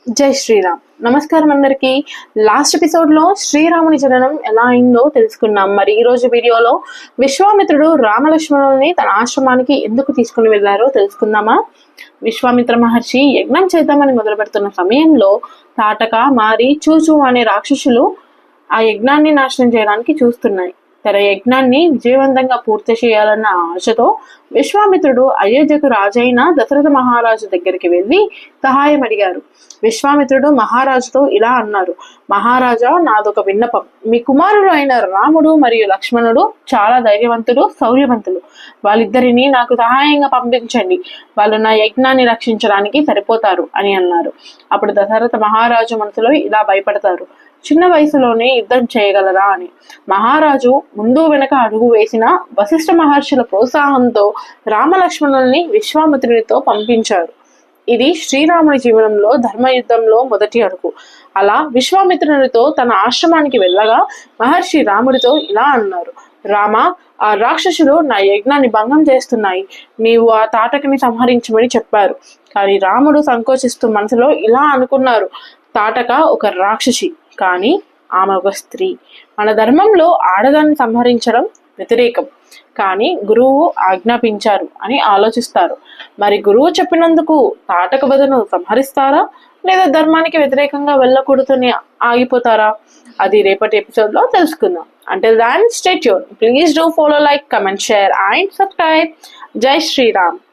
జై శ్రీరామ్. నమస్కారం అందరికి. లాస్ట్ ఎపిసోడ్ లో శ్రీరాముని జననం ఎలా అయిందో తెలుసుకున్నాం. మరి ఈ రోజు వీడియోలో విశ్వామిత్రుడు రామలక్ష్మణుల్ని తన ఆశ్రమానికి ఎందుకు తీసుకుని వెళ్లారో తెలుసుకుందామా. విశ్వామిత్ర మహర్షి యజ్ఞం చేద్దామని మొదలు పెడుతున్న సమయంలో తాటక, మారి, చూచు అనే రాక్షసులు ఆ యజ్ఞాన్ని నాశనం చేయడానికి చూస్తున్నాయి. తన యజ్ఞాన్ని విజయవంతంగా పూర్తి చేయాలన్న ఆశతో విశ్వామిత్రుడు అయోధ్యకు రాజైన దశరథ మహారాజు దగ్గరికి వెళ్ళి సహాయం అడిగారు. విశ్వామిత్రుడు మహారాజుతో ఇలా అన్నారు: మహారాజా, నాదొక విన్నపం. మీ కుమారుడు అయిన రాముడు మరియు లక్ష్మణుడు చాలా ధైర్యవంతులు, శౌర్యవంతులు. వాళ్ళిద్దరిని నాకు సహాయంగా పంపించండి. వాళ్ళు నా యజ్ఞాన్ని రక్షించడానికి సరిపోతారు అని అన్నారు. అప్పుడు దశరథ మహారాజు మనసులో ఇలా భయపడతారు: చిన్న వయసులోనే యుద్ధం చేయగలరా అని. మహారాజు ముందు వెనక అడుగు వేసిన వశిష్ఠ మహర్షుల ప్రోత్సాహంతో రామలక్ష్మణుల్ని విశ్వామిత్రుడితో పంపించారు. ఇది శ్రీరాముని జీవనంలో ధర్మయుద్ధంలో మొదటి అడుగు. అలా విశ్వామిత్రునితో తన ఆశ్రమానికి వెళ్ళగా మహర్షి రాముడితో ఇలా అన్నారు: రామ, ఆ రాక్షసులు నా యజ్ఞాన్ని భంగం చేస్తున్నాయి. నీవు ఆ తాటకని సంహరించమని చెప్పారు. కానీ రాముడు సంకోచిస్తూ మనసులో ఇలా అనుకున్నారు: తాటక ఒక రాక్షసి, కానీ ఆమె ఒక స్త్రీ. మన ధర్మంలో ఆడదాన్ని సంహరించడం వ్యతిరేకం, కానీ గురువు ఆజ్ఞాపించారు అని ఆలోచిస్తారు. మరి గురువు చెప్పినందుకు తాటక వధను సంహరిస్తారా, లేదా ధర్మానికి వ్యతిరేకంగా వెళ్ళకూడదని ఆగిపోతారా? అది రేపటి ఎపిసోడ్ లో తెలుసుకుందాం. Until then, stay tuned. Please do follow, like, comment, share and subscribe. Jai Shri Ram.